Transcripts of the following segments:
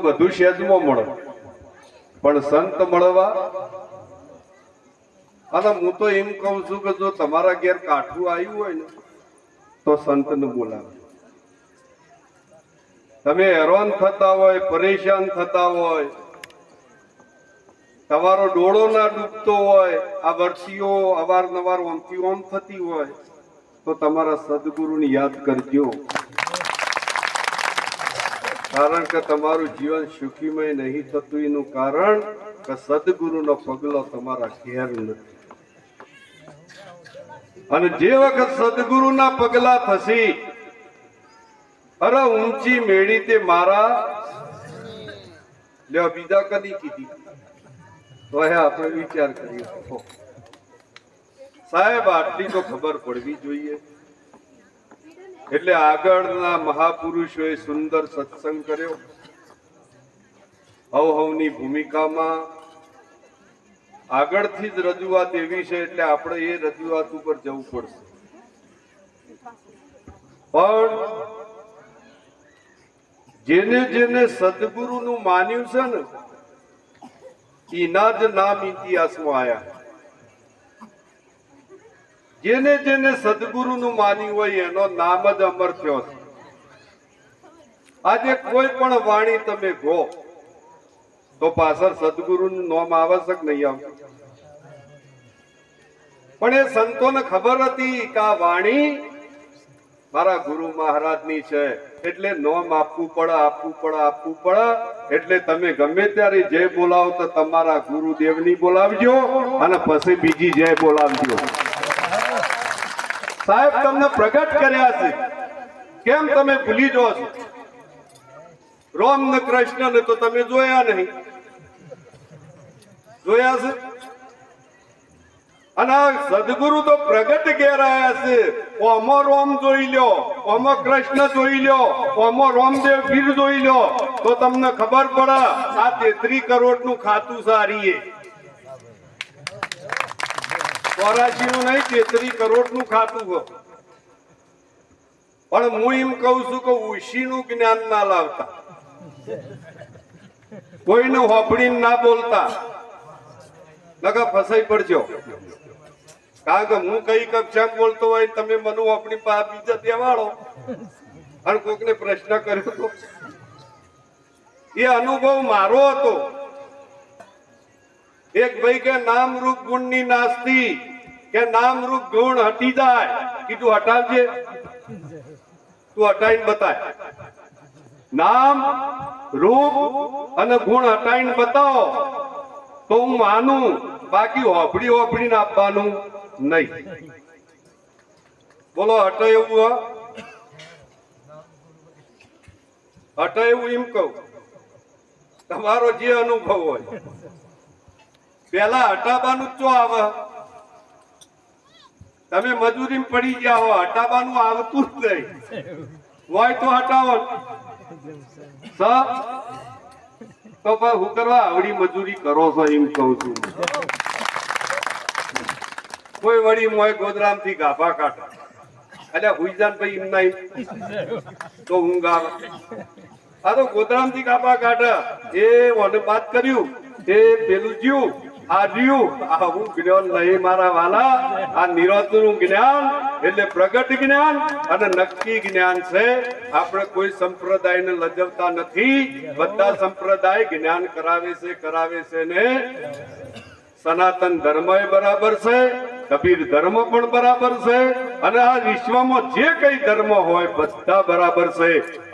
બધું સહેજમાં મળે, પણ સંત મળવા, અને હું તો એમ કહું છું કે જો તમારા ઘેર કાઠું આવ્યું હોય ને તો સંતને બોલાવે. તમે હેરાન થતા હોય, પરેશાન થતા હોય, તમારો ડોળો ના ડૂબતો હોય, આ વર્તીઓ અવારનવાર ઓમથી ઓમ થતી હોય, તો તમારા સદગુરુને યાદ કરજો. કારણ કે તમારું જીવન સુખીમય નહીં થતું એનું કારણ કે સદગુરુનો પગલો તમારા ઘેર નથી. અને જે વખત સદગુરુના પગલા થશે, અરે ઊંચી મેળી તે મારા લે બીજા કદી કીધી તો આપણે વિચાર કરીએ. સાહેબ આટલી તો ખબર પડવી જોઈએ. એટલે આગળના મહાપુરુષોએ સુંદર સત્સંગ કર્યો. હવની ભૂમિકામાં આગળથી જ રજૂઆત એવી છે એટલે આપણે એ રજૂઆત ઉપર જવું પડશે. પણ જેને જેને સદગુરુનું માન્યું છે ને એના જ નામ ઇતિહાસમાં આયા. જેને જેને સદગુરુનું માન્યું હોય એનો નામ જ અમર થયો છે. આજે કોઈ પણ વાણી તમે ગો તો પાછળ સદગુરુનું નામ આવે છે કે નહીં આવતું? પણ એ સંતોને ખબર હતી કે આ વાણી મારા ગુરુ મહારાજની છે, એટલે નામ આપવું પડે. એટલે તમે ગમે ત્યારે જય બોલાવો તો તમારા ગુરુદેવની બોલાવજો અને પછી બીજી જય બોલાવજો. સાહેબ તમને પ્રગટ કર્યા છે, કેમ તમે ભૂલી જાઓ છો? રામ ને કૃષ્ણ ને તો તમે જોયા નહીં, જોયા છે? અને સદગુરુ તો પ્રગટ ઘેરાયા છે. ઓમો રોમ જોઈ લો, ઓમો કૃષ્ણ જોઈ લો, ઓમો રામદેવ પીર જોઈ લો તો તમને ખબર પડે આ 33 કરોડ નું ખાતું સારીએ. 84 નું નહીં, 33 કરોડ નું ખાતું છે. પણ હું એમ કઉ છું કે ઉશી નું જ્ઞાન ના લાવતા, કોઈને હોપડીને ના બોલતા, નકા ફસાઈ પડજો. કારણ કે હું કઈ કક્ષામાં બોલતો હોય તમે મને આપણી પાસે બીજા દેવાડો અને કોકને પ્રશ્ન કર્યો તો એ અનુભવ મારો હતો. એક ભાઈ કે નામ રૂપ ગુણ ની નાસ્તી, કે નામ રૂપ ગુણ હટી જાય. કીધું હટાવજે, તું હટાઈને બતાય. નામ રૂપ અને ગુણ હટાઈને બતાવો તો હું માનું, બાકી હોપડીને આપવાનું નહીં. બોલો હટે એવું? હટે એવું એમ કહું, તમારો જે અનુભવ હોય પેલા હટાવવાનું જ આવે. તમે મજૂરી પડી ગયા હો, હટાવવાનું આવતું જ નહીં હોય તો હટાવો તો હું કરવા આવડી મજૂરી કરો છો એમ કહું છું. કોઈ વળી મોય ગોદરામ થી ગાભા કાઢા, એટલે હુઈજાન ભાઈ એમ નહીં તો ઊંઘ આવે. આ તો ગોદરામ થી ગાભા કાઢા, એ મને વાત કર્યું, એ પેલું જ્યું આ રહ્યું. આવું જ્ઞાન નહીં મારા વાલા. આ નિરોધનું જ્ઞાન એટલે પ્રગટ જ્ઞાન અને નક્કી જ્ઞાન છે. આપણે કોઈ સંપ્રદાયને લજવતા નથી, બધા સંપ્રદાય જ્ઞાન કરાવે છે ને. સનાતન ધર્મ એ બરાબર છે, કબીર ધર્મ પણ બરાબર છે, અને આ વિશ્વમાં જે કઈ ધર્મ હોય બધા બરાબર છે.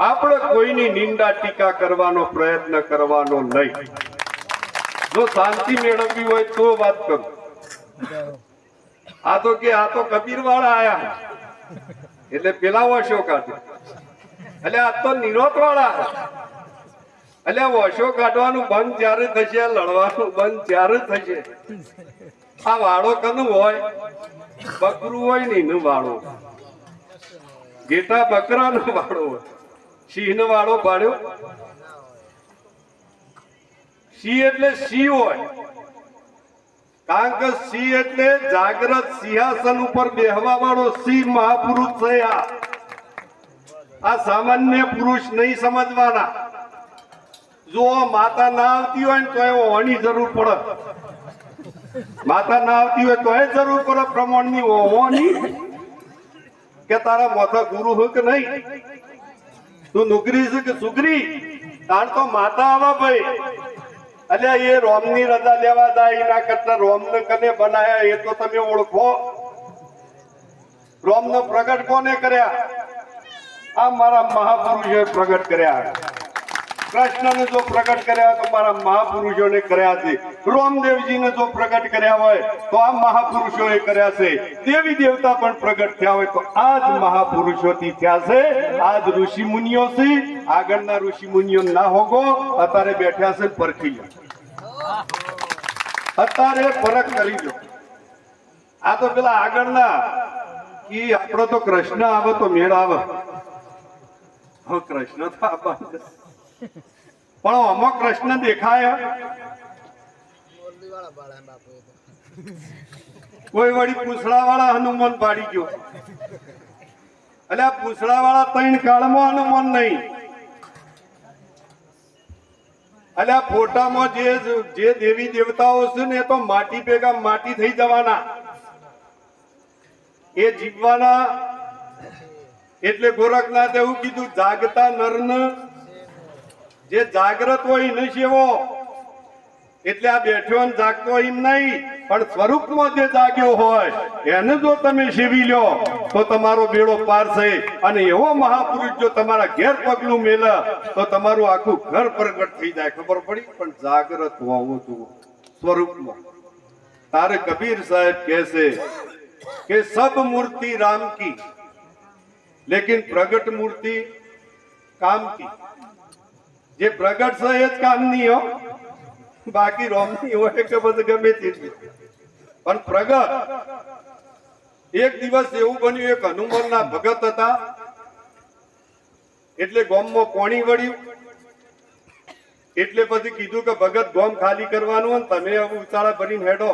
આપણે કોઈની નિંદા ટીકા કરવાનો પ્રયત્ન કરવાનો નહીં. જો શાંતિ મેળવવી હોય તો વાત કરું. આ તો કબીર વાળા આયા એટલે પેલા વોશો કાઢે, એટલે આ તો નિરોધ વાળા. એટલે વોશો કાઢવાનું બંધ ત્યારે થશે, લડવાનું બંધ ત્યારે થશે. આ વાળો કનું હોય? બકરું હોય ને એનું વાળો, ઘેટા બકરા નો વાળો હોય. સિંહ નો વાળો પાડ્યો, સિંહ એટલે સિંહ હોય. કારણ કે સિંહ એટલે જાગ્રત સિંહાસન ઉપર બેહવા વાળો સિંહ મહાપુરુષ છે. આ સામાન્ય પુરુષ નહીં સમજવાના. જો માતા ના આવતી હોય ને તો એ ઓની જરૂર પડે. માતા ના આવતી હોય તો એ જરૂર પડે પ્રમાણની ઓની કે તારા મોથા ગુરુ હોય કે નહીં, તું નુકરી છે કે સુગરી. તાણ તો માતા આવા ભાઈ. અલ્યા એ રોમની રજા લેવા જાય એના કરતા રોમને કને બનાયા એ તો તમે ઓળખો. રોમનો પ્રગટ કોને કર્યા? આ મારા મહાપુરુષોએ પ્રગટ કર્યા. કૃષ્ણને જો પ્રગટ કર્યા તો મારા મહાપુરુષોને કર્યા છે. રોમદેવજીને જો પ્રગટ કર્યા હોય તો આ મહાપુરુષોએ કર્યા છે. દેવી દેવતા પણ પ્રગટ થયા હોય તો આ જ મહાપુરુષોથી થયા છે. આ જ ઋષિ મુનિઓ છે. આગળના ઋષિ મુનિઓ ના હોગો અત્યારે બેઠા છે, પરખી લો. અત્યારે ફરક કરી લો. આ તો પેલા આગળના ઈ આપણો તો કૃષ્ણ આવે તો મેળ આવે. હવે કૃષ્ણ તો આપવા પણ આમાં કૃષ્ણ દેખાય. કોઈ વળી પૂછડા વાળા હનુમાન પાડી ગયો. એટલે આ પૂછડા વાળા 3 કાળમાં હનુમાન નહીં. એટલે આ ફોટામાં જે દેવી દેવતાઓ છે ને એ તો માટી ભેગા માટી થઈ જવાના, એ જીવવાના. એટલે ગોરખનાથ એવું કીધું, જાગતા નરને જે જાગ્રત હોય ને સેવો. એટલે આ બેઠો ને જાગતો એમ નહીં, પણ સ્વરૂપમાં જે જાગ્યો હોય એને જો તમે સેવી લો તો તમારો બેડો પાર છે. અને એવો મહાપુરુષ જો તમારા ઘેર પગલું મેલે તો તમારું આખું ઘર પ્રગટ થઈ જાય. ખબર પડી? પણ જાગ્રત હોવું જોઈએ સ્વરૂપમાં. તારે કબીર સાહેબ કહેશે કે સબ મૂર્તિ રામ કી લેकिन प्रगट मूर्ति काम की. જે પ્રગટ છે એ જ કામની હો, બાકી રોમની હોય કે બધું ગમે તે. પણ પ્રગટ. એક દિવસ એવું બન્યું, એક હનુમાનના ભગત હતા. એટલે ગોમમાં પાણી વળ્યું. એટલે પછી કીધું કે ભગત ગોમ ખાલી કરવાનું અને તમે હવે ઉચાળા ભરીને હેડો.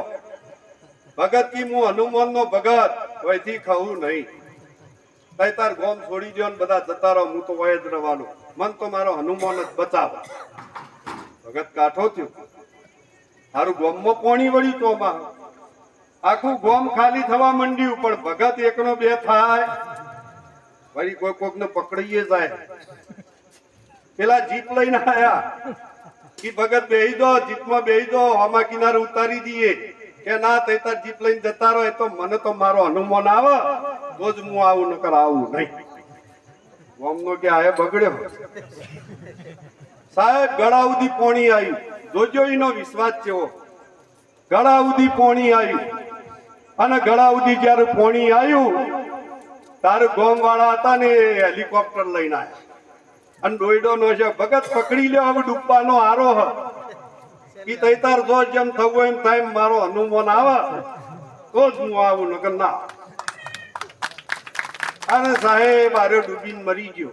ભગત કી હું હનુમાનનો ભગત કોઈથી ખાવું નહીં. તાર ગોમ છોડી દો ને બધા જતા રહો, હું તો વય જ રહેવાનું. મન તો મારો હનુમાન જ બચાવ. ભગત કાઠો થયો. તારું ગોમમાં પાણી વળ્યું તો આખું ગોમ ખાલી થવા માંડ્યું. પણ ભગત એકનો બે થાય વળી કોઈ કોકને પકડીએ જાય. પેલા જીપ લઈને આયા કે ભગત બેહી દો, જીપમાં બેહી દો, આમાં કિનારે ઉતારી દઈએ. કે ના તૈતાર જીપ લઈને જતા રહો, એ તો મને તો મારો હનુમાન આવે તો જ હું આવું, નકર આવું નહીં. ગોમનો કે આ બગડ્યો. સાહેબ ગળા સુધી પોણી આવ્યું. જોજો એનો વિશ્વાસ જેવો. ગળા સુધી પોણી આવ્યું. અને ગળા સુધી જયારે પોણી આવ્યું તારે ગોમ વાળા હતા ને હેલિકોપ્ટર લઈને આવ્યા. અને દોયડો નો છે, ભગત પકડી લ્યો, હવે ડૂબવાનો હારો હ. ઈ તૈતાર જો જેમ થવું એમ થાય, મારો હનુમાન આવે તો જ હું આવું, નકર ના. અને સાહેબ આરે ડૂબીને મરી ગયો.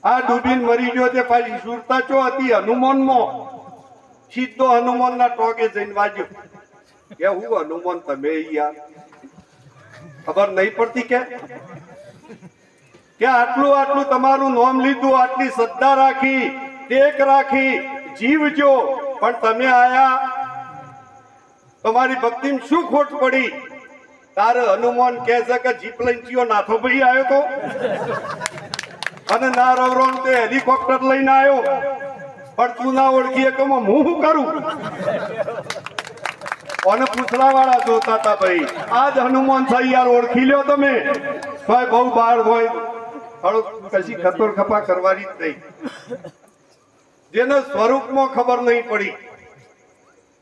આ ડૂબીને મરી ગયો તે પાછી સુરતા ચો હતી હનુમાનમાં. સીધો હનુમાનના ટોકે જઈને વાગ્યો. કે હું હનુમાન તમે યાર ખબર નહીં પડતી કે આટલું આટલું તમારું નામ લીધું, આટલી શ્રદ્ધા રાખી, ટેક રાખી, જીવજો, પણ તમે આયા તમારી ભક્તિમાં શું ખોટ પડી? તારે હનુમાન કહે છે કે જીપ લઈને ચિયો નાથો ભાઈ આવ્યો તો, અને ના રવરો તે હેલિકોપ્ટર લઈને આવ્યો, પણ તું ના ઓળખીએ કે હું શું કરું? અને પૂછડા વાળા જોતા હતા ભાઈ, આજ હનુમાન સાહેબ યાર ઓળખી લ્યો તમે. ભાઈ બહુ બહાર હોય કશી ખતોર ખપા કરવાની જ નહીં. જેને સ્વરૂપમાં ખબર નહીં પડી.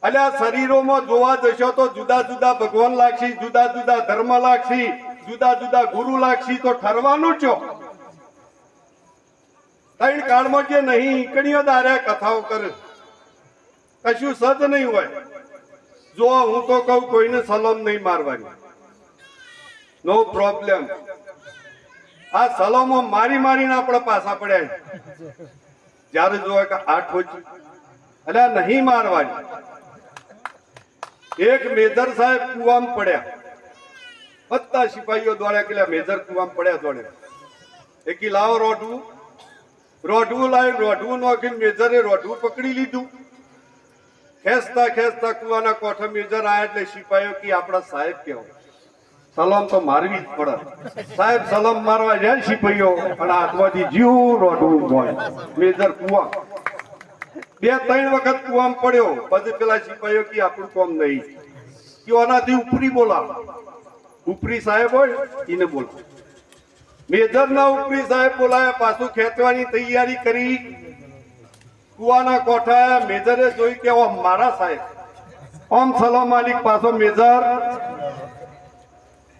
એટલે આ શરીરોમાં જોવા જશો તો જુદા જુદા ભગવાન લાગશે, જુદા જુદા ધર્મ લાગશે, જુદા જુદા ગુરુ લાગશે, તો ઠરવાનું છો. 3 કાળમાં જે નહીં ઈકણીઓ દારે કથાઓ કરે, કશું સજ નહીં હોય. જો હું તો કહું કોઈને સલામ નહીં મારવાની, નો પ્રોબ્લેમ. આ સલામો મારી મારીને આપણે પાછા પડ્યા. જયારે જોવે કે આ ઠોચી, એટલે નહીં મારવાની. એક મેજર સાહેબ કુવામાં પડ્યા, બધા સિપાહીઓ દોડ્યા કે મેજર કુવામાં પડ્યા દોડે. એકી લાવો રોડવું રોઢવું લાવી રોઢવું નોખીને મેજરે રોઢવું પકડી લીધું. ખેંચતા ખેંચતા કુવાના કોઠે મેજર આયા એટલે સિપાહીઓ કે આપણા સાહેબ કેવો સલામ તો મારવી જ પડે. સાહેબ સલામ મારવા જાય સિપાહીઓ અને હાથમાંથી જીવ રોઢવું હોય. મેજર કુવા 2-3 વખત કુવામાં પડ્યો. પછી પેલા સિપાહીઓ કે આપણું કામ નહીં, કે આનાથી ઉપરી બોલા. ઉપરી સાહેબ હોય એને બોલા. મેજર ના ઉપરી સાહેબ બોલાયા. પાછું ખેંચવાની તૈયારી કરી. કુવાના કોઠા મેજરે જોઈ કે મારા સાહેબ ઓમ સલામ માલિક. પાછો મેજર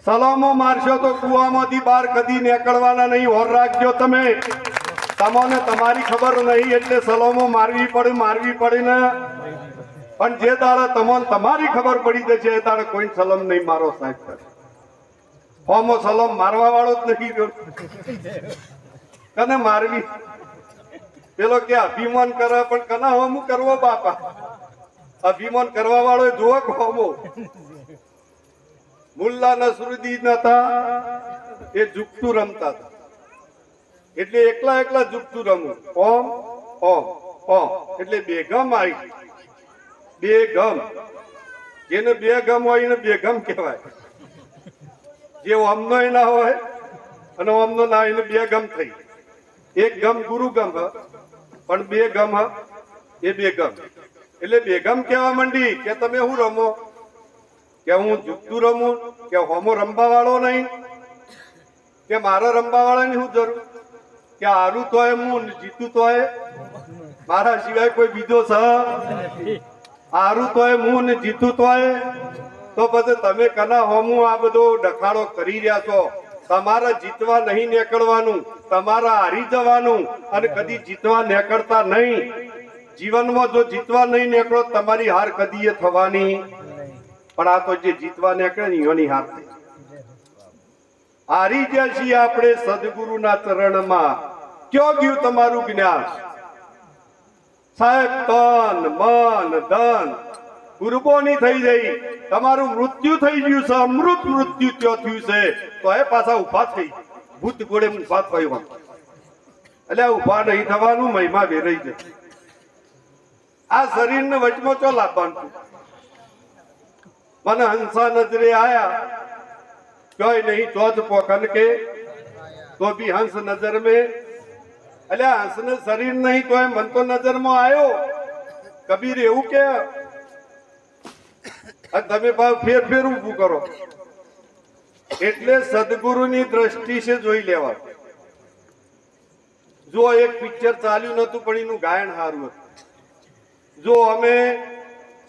સલામો મારશો તો કુવામાંથી બહાર કદી નીકળવાના નહીં. ઓર રાખજો તમે. તમને તમારી ખબર નહીં એટલે સલામો મારવી પડે ને. પણ જે દાડે તમને તમારી ખબર પડી જશે એ દાડે કોઈ સલામ નહીં મારો સાહેબ. હોમો સલામ મારવા વાળો જ નથી જો કને મારવી. પેલો કે અભિમાન કરે પણ કના હોમું કરવો બાપા. અભિમાન કરવા વાળો જોવો કે હોમો. મુલ્લા નસરુદ્દીન હતા એ જુગતું રમતા હતા. એટલે એકલા જુગતું રમવું. ઓમ ઓમ ઓમ એટલે બેગમ આવી. બેગમ જેને બેગમ હોય એને બેગમ કહેવાય. જે ઓમનો ના હોય અને ઓમનો ના એને બેગમ થઈ. એક ગમ ગુરુ ગમ પણ બે ગમ એ બેગમ. એટલે બેગમ કહેવા માંડી કે તમે શું રમો? કે હું જુગતું રમું. કે હોમો રમવા વાળો નહીં. કે મારા રમવા વાળાની શું જરૂર? કે હારું તોય હું જીતું તોય મારા સિવાય કોઈ બીજો છે? હારું તોય હું ને જીતું તોય. તો પછી તમે કના હોમું આ બધો ડખાડો કરી રહ્યા છો? તમારે જીતવા નહીં નીકળવાનું, તમારા હારી જવાનું. અને કદી જીતવા નીકળતા નહીં. જીવનમાં જો જીતવા નહીં નીકળો તમારી હાર કદી એ થવાની. પણ આ તો જે જીતવા નીકળે ને એની હાર થઈ. હારી ગયા છીએ આપણે સદગુરુના ચરણમાં. ક્યાં ગયું તમારું જ્ઞાન? સાહેબ તન મન ધન કુરબાની થઈ જઈ. તમારું મૃત્યુ થઈ ગયું છે. અમૃત મૃત્યુ ત્યાં થયું છે. તો એ પાછા ઉભા થઈ. ભૂત ઘોડે ઉભા થયો. એટલે ઉભા નહીં થવાનું. મહિમા વેરાઈ જાય. આ શરીરને વચમાં ચો લાવવાનું. મને હંસા નજરે આયા કોઈ નહીં તો જ પોખન કે તો બી હંસ નજર में. એટલે હંસ ને શરીર નહીં તો મન તો નજર માં આવ્યો. કબીર એવું કે તમે ફેર ઉભું કરો. એટલે સદગુરુની દ્રષ્ટિ છે જોઈ લેવા. જો એક પિક્ચર ચાલ્યું નતું પણ એનું ગાયન સારું હતું. જો અમે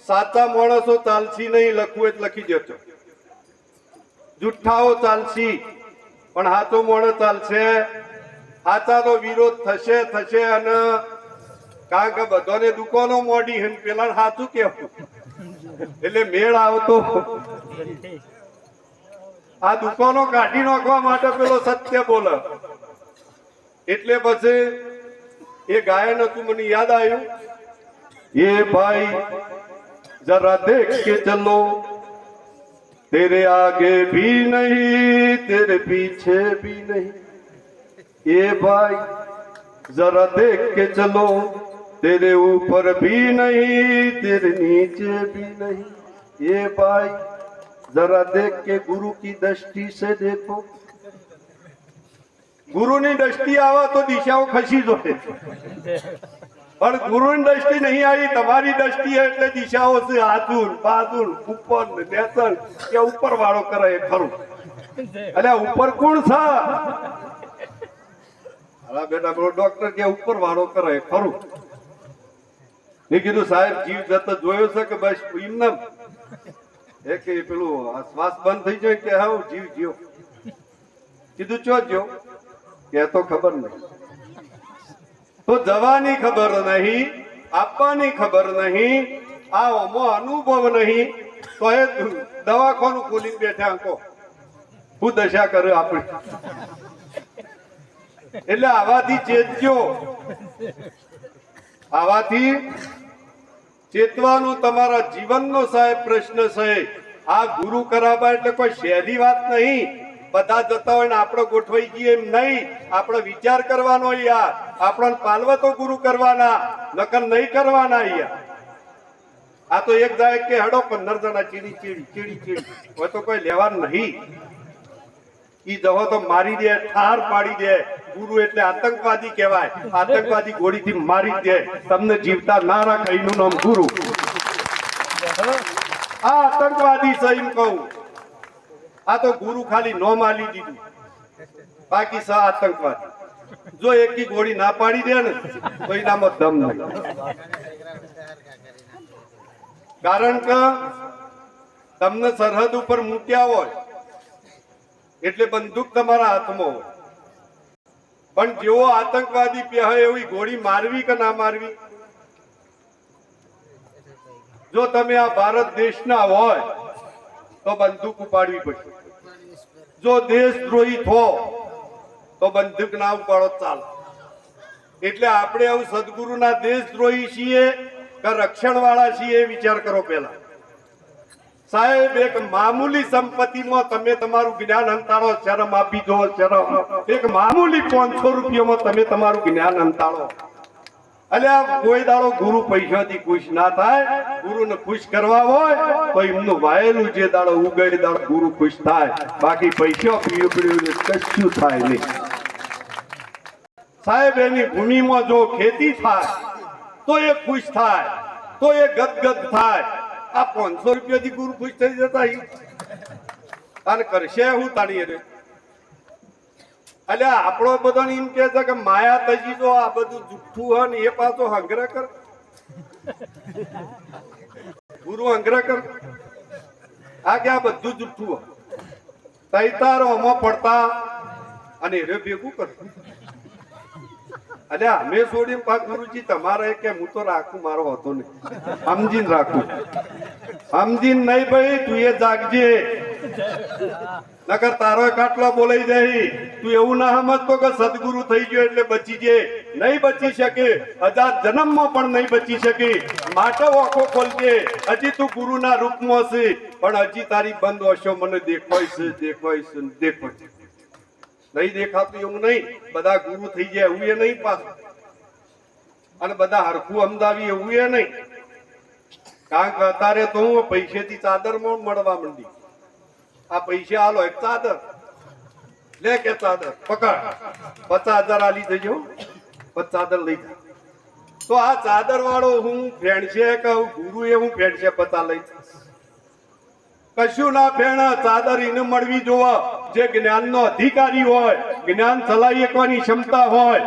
સાચા માણસો ચાલશી નહીં લખવું એટલે લખી દેતો. જુઠ્ઠાઓ ચાલશી પણ હાચો માણસ ચાલશે. હાચાનો વિરોધ થશે અને કારણ કે બધાને દુકાનો મોડી પેલા સાચું કેવું એટલે મેળ આવતો. આ દુકાનો કાઢી નાખવા માટે પેલો સત્ય બોલે. એટલે પછી એ ગાયન હતું મને યાદ આવ્યું. ये भाई जरा देख के चलो तेरे आगे भी नहीं तेरे पीछे भी नहीं. ये भाई जरा देख के चलो तेरे ऊपर भी नहीं तेरे नीचे भी नहीं. ये भाई जरा देख के गुरु की दृष्टि से देखो. गुरुની દ્રષ્ટિ આવે તો દિશાઓ ખસી જોડે. પણ ગુરુની દ્રષ્ટિ નહીં આવી. તમારી દ્રષ્ટિ એટલે દિશાઓ છે હાજુર બાજુર ઉપર નેસર કે ઉપર વાળો કરે એ ખરું. એટલે ઉપર કોણ છે? અલા બેટા પેલો ડોક્ટર કે ઉપર વાળો કરે એ ખરું. મેં કીધું સાહેબ જીવ જતો જોયો છે કે બસ એમને એ કે પેલું શ્વાસ બંધ થઈ જાય કે હા જીવ જીવ. કીધું ચો જ્યો કે તો ખબર નહીં. તો જવાની ખબર નહીં, આપવાની ખબર નહીં, આ અનુભવ નહીં તો એ દવાખાનું ખોલીને બેઠા કહો હું દશા કરે આપણે. એટલે આવાથી ચેતજો. આવાથી ચેતવાનું તમારા જીવનનો સાહેબ પ્રશ્ન છે. આ ગુરુ કરાવવા એટલે કોઈ સહેલી વાત નહીં. બધા જતા હોય ને આપણે ગોઠવાઈ ગઈએ એમ નહીં. આપણે વિચાર કરવાનો યાર આપણને પાલવા તો ગુરુ કરવાના, નકર નહીં કરવાના અહીંયા. આ તો એક જાય કે હડો 15 જણા ચીડી ચીડી ચીડી ચીડી હોય તો કોઈ લેવાનું નહીં. ઈ જવો તો મારી દે, ઠાર પાડી દે. ગુરુ એટલે આતંકવાદી કહેવાય. આતંકવાદી ગોળીથી મારી દે, તમને જીવતા ના રાખે. એનું નામ ગુરુ. આ આતંકવાદી છે એમ કહું. આ તો ગુરુ ખાલી નોમ આલી દીધું, બાકી સહ આતંકવાદી. જો એકી ગોળી ના પાડી દે ને તો એનામાં દમ નહીં. કારણ કે તમને સરહદ ઉપર મૂક્યા હોય એટલે બંદૂક તમારા હાથમાં હોય, પણ જેવો આતંકવાદી પહે એવી ગોળી મારવી કે ના મારવી. જો તમે આ ભારત દેશના હોય તો બંદૂક ઉપાડવી પડશે. જો દેશદ્રોહી થો તો બંદૂક ના ઉપાડો ચાલે. એટલે આપણે આવું સદગુરુના દેશદ્રોહી છીએ કે રક્ષણ વાળા છીએ વિચાર કરો પેલા. સાહેબ, એક મામૂલી સંપત્તિમાં તમે તમારું જ્ઞાન અંતાળો. શરમ આપી દો, શરમ. એક મામૂલી 500 રૂપિયામાં તમે તમારું જ્ઞાન અંતાળો. અલ્યા કોઈ દાડો ગુરુ પૈસાથી ખુશ ના થાય. ગુરુને ખુશ કરવા હોય તો એમનું વાયેલું જે દાડો ઉગે દાડો ગુરુ ખુશ થાય. બાકી પૈસા પીવડ્યું કશું થાય નહીં. સાહેબ, એની ભૂમિમાં જો ખેતી થાય તો એ ખુશ થાય, તો એ ગદગદ થાય. આ 500 રૂપિયાથી ગુરુ ખુશ થઈ જતા અને કરશે હું તાણી રે. અલ્યા આપણો બધો એમ કે છે કે માયા તજી જો આ બધું જુઠ્ઠું હોય ને એ પાછો હંગરા કર. ગુરુ હંગરા કર. આ કે આ બધું જુઠ્ઠું હોય તૈતારો અમો પડતા અને એ ભેગું કર. અલ્યા અમે છોડીને પાક ગુરુજી તમારે કે હું તો રાખું, મારો હતો નહીં. સમજીને રાખું, સમજીને નહીં ભાઈ. તું એ જાગજે, નકર તારો કાટલો બોલાઈ જાય. તું એવું ના સમજતો કે સદગુરુ થઈ ગયો એટલે બચી જે. નહીં બચી શકે. 1000 જન્મમાં પણ નહીં બચી શકે. માટે આંખો ખોલજે. હજી તું ગુરુના રૂપમાં છે, પણ હજી તારી બંધ ઓછો મને દેખાય છે, દેખાય છે, દેખાય છે. નહીં દેખાતું એવું નહીં. બધા ગુરુ થઈ જાય એવું એ નહીં પાછું. અને બધા હરખું અમદાવી એવું એ નહીં. કારણ કે અત્યારે તો હું પૈસેથી ચાદરમાં મળવા માંડી. આ પૈસા હાલો એક ચાદર લે કે ચાદર પકડ 50,000 આલી દેજો, 50 ચાદર લઈ જા. તો આ ચાદર વાળો હું ફ્રેન્ડ છે કે ગુરુ એ હું ફ્રેન્ડ છે 50 લઈ કશું ના ફેણ. ચાદર એને મળવી જોવા જે જ્ઞાનનો અધિકારી હોય, જ્ઞાન ચલાવી શકવાની ક્ષમતા હોય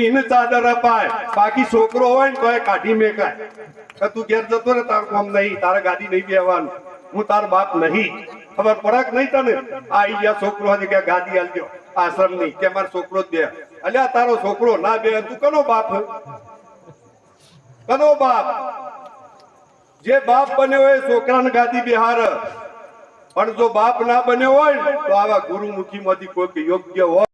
એને ચાદર અપાય. બાકી છોકરો હોય ને તો એ કાઢી મેકાય. તું ઘેર જતો ને તાર કોમ નહીં, તારે ગાડી નહીં બેવાનું, હું તાર બાપ નહીં. ખબર પડક નહીં તને. આ ગયા છોકરો કે ગાદી આલજો આશ્રમ ની કે મારો છોકરો જ બે. અલ્યા તારો છોકરો ના બે તું કનો બાપ? કનો બાપ? જે બાપ બન્યો હોય છોકરાને ગાદી બિહાર. પણ જો બાપ ના બન્યો હોય તો આવા ગુરુમુખી માંથી કોઈ યોગ્ય હોય